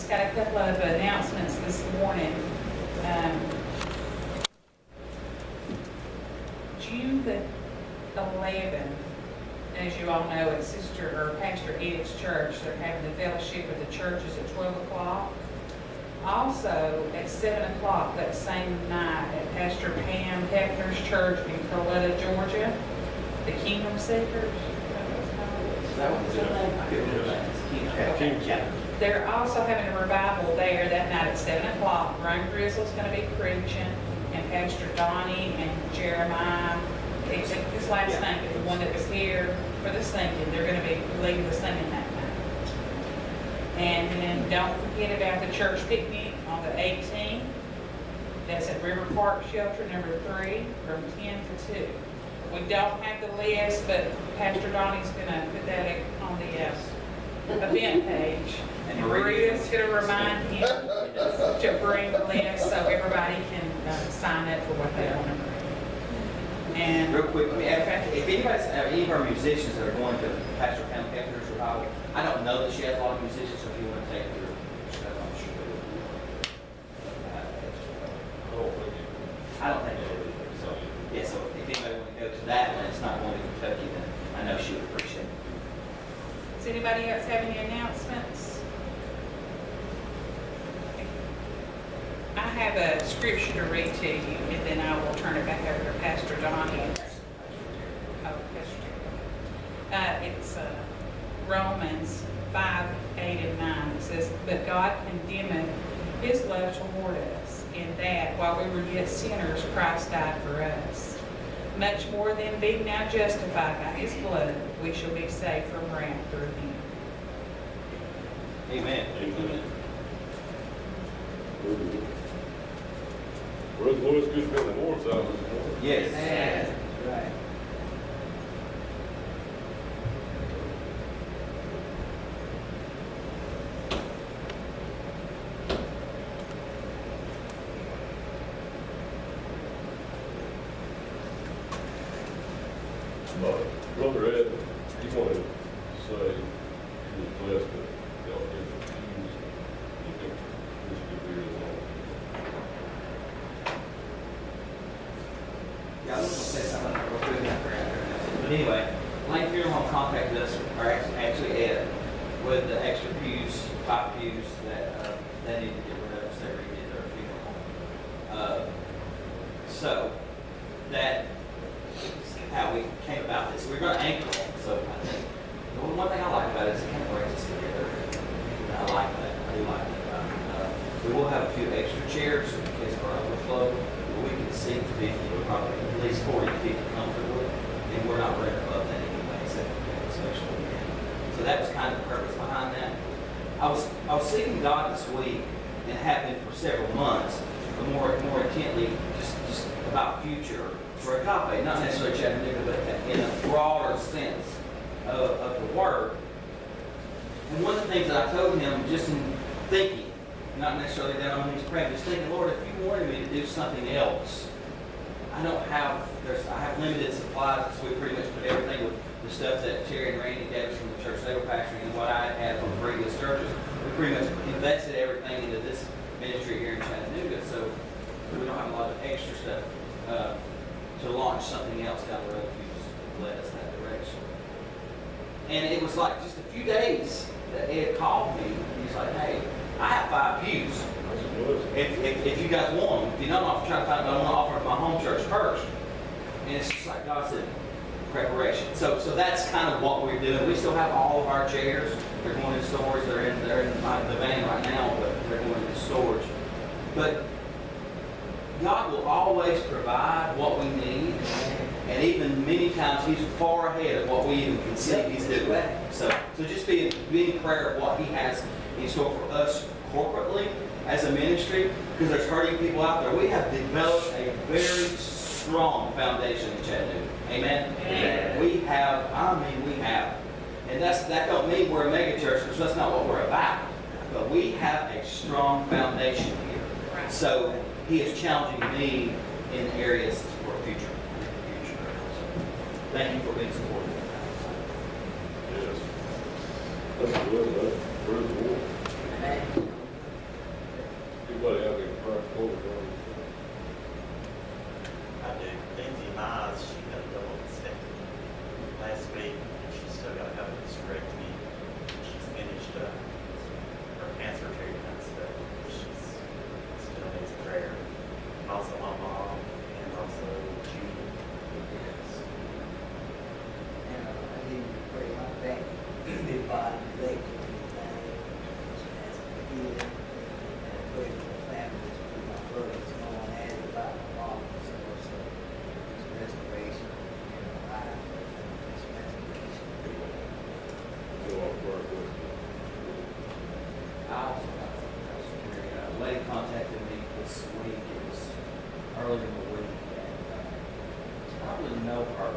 just got a couple of announcements this morning. June the 11th, as you all know, at Sister or Pastor Ed's church, they're having the fellowship of the churches at 12 o'clock. Also, at 7 o'clock that same night at Pastor Pam Hefner's church in Coletta, Georgia, the Kingdom Seekers. They're also having a revival there that night at 7 o'clock. Ryan Grizzle's going to be preaching, and Pastor Donnie and Jeremiah, except his last name, but the one that was here for the singing, they're going to be leading the singing that night. And then don't forget about the church picnic on the 18th. That's at River Park Shelter number 3 from 10 to 2. We don't have the list, but Pastor Donnie's going to put that on the event page. And Maria's going to remind him to bring the list so everybody can sign up for what they want to bring. And real quick, let me ask, if anybody's, any of our musicians that are going to Pastor Pam Hefner's revival, I don't know that she has a lot of musicians, so if you want to take her, I'm sure they will. I don't think they would. So, yeah, so if anybody want to go to that and it's not going to Kentucky, then I know she would appreciate it. Does anybody else have any announcements? I have a scripture to read to you, and then I will turn it back over to Pastor Donnie. It's Romans 5, 8, and 9. It says, "But God condemneth his love toward us, in that, while we were yet sinners, Christ died for us. Much more than being now justified by his blood, we shall be saved from wrath through him." Amen. Amen. Well, it's always good to be on the north side of the north. Yes. Yes. Right. Brother Ed, he wanted to say he was blessed that y'all did the pews. He think this could be as long. Yeah, I was going to say something real quick after. But anyway, Lane Funeral Home contacted us, or actually Ed, with the extra pews, 5 pews that they need to get rid of, so they redid their funeral home. So that how we came about this. We were going to anchor them, so I think the one thing I like about it is it kind of brings us together. And I like that. I do like that. We will have a few extra chairs in case of our overflow. We can seat 50, or probably at least 40 to 50 comfortably, and we're not running above that anyway, except for the special event. So that was kind of the purpose behind that. I was seeking God this week, and have been for several months, but more intently just about future for Agape, not necessarily Chattanooga, but in a broader sense of the word. And one of the things that I told him, just in thinking, not necessarily down on his praying, just thinking, Lord, if you wanted me to do something else, I have limited supplies, so we pretty much put everything with the stuff that Terry and Randy gave us from the church they were pastoring and what I had from previous churches. We pretty much invested everything into this ministry here in Chattanooga, so we don't have a lot of extra stuff to launch something else down the road if you just led us that direction. And it was like just a few days that Ed called me. He's like, hey, I have 5 pews. If you guys want them, if you don't, I'll try to find them. I want to offer them my home church first. And it's just like God said, preparation. So that's kind of what we're doing. We still have all of our chairs. They're going in storage. They're in the van right now, but they're going into storage. But God will always provide what we need, and even many times He's far ahead of what we even conceive He's doing. So just be in prayer of what He has in store for us corporately as a ministry, because there's hurting people out there. We have developed a very strong foundation in Chattanooga. Amen? Amen. We have. And that don't mean we're a mega church, because that's not what we're about. But we have a strong foundation here. So He is challenging me in areas for the future. So, thank you for being supportive. Yes. That's good. Praise the Lord. Amen. lady contacted me this week, it was early in the week, and I don't really know her,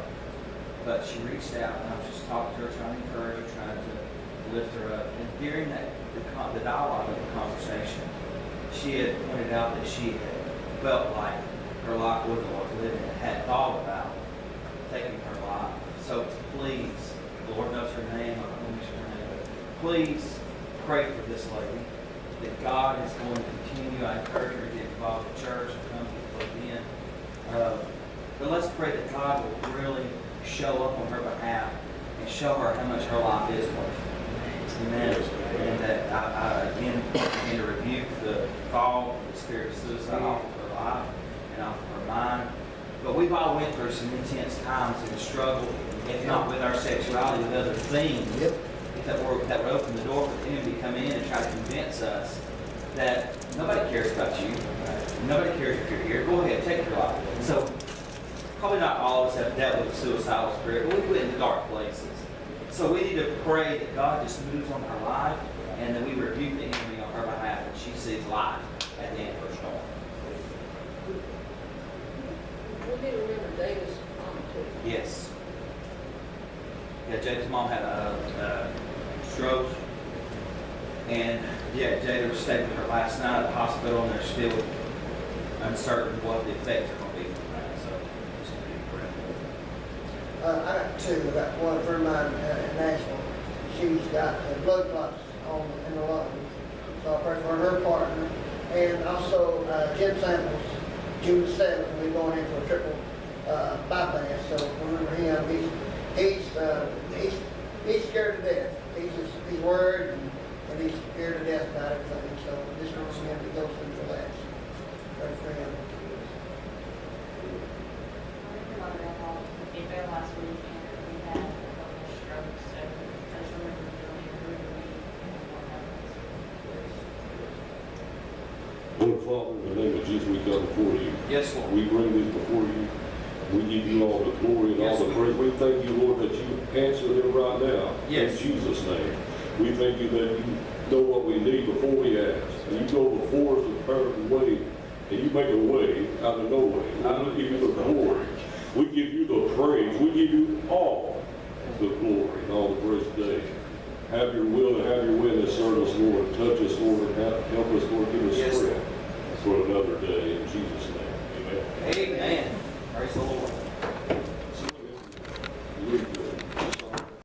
but she reached out, and I was just talking to her, trying to encourage her, trying to lift her up. And during the dialogue of the conversation, she had pointed out that she had felt like her life wasn't worth living and had thought about taking her life. So please, the Lord knows her name, I don't mention her name, but please pray for this lady, that God is going to continue. I encourage her to get involved in church and come get plugged in. But let's pray that God will really show up on her behalf and show her how much her life is worth. Amen. And that I again begin to rebuke the fall, the spirit of suicide off of her life and off of her mind. But we've all went through some intense times and struggle, if not with our sexuality, with other things that would open the door for the enemy to come in and try to convince us that nobody cares about you. Nobody cares if you're here. Go ahead, take your life. So probably not all of us have dealt with a suicidal spirit, but we went into dark places. So we need to pray that God just moves on her life, and that we rebuke the enemy on her behalf, and she sees light at the end of her storm. We need to remember David's mom too. Yes. Yeah, Jada's mom had a stroke, and yeah, Jada was staying with her last night at the hospital, and they're still uncertain what the effects are going to be from that. So just need to be prayerful. I got two. I got one friend of mine in Nashville. She's got blood clots in the lungs. So I pray for her partner. And also Jim Samples, June 7th, we'll be going in for a triple bypass. So remember him. He's scared to death. He's worried and he's scared to death about everything. So this one's him to go through for that. Pray for him. He fell last week and we had a couple of strokes, so just remember doing it through the week and what happens. Lord Father, in the name of Jesus, we come before you. Yes, Lord. We bring this before you. We give you all the glory and all the praise. We thank you, Lord, that you answer them right now. Yes. In Jesus' name. We thank you that you know what we need before we ask. And you go before us and prepare the way. And you make a way out of no way. Lord, we give you the glory. We give you the praise. We give you all the glory and all the praise today. Have your will and have your way in this service, Lord. Touch us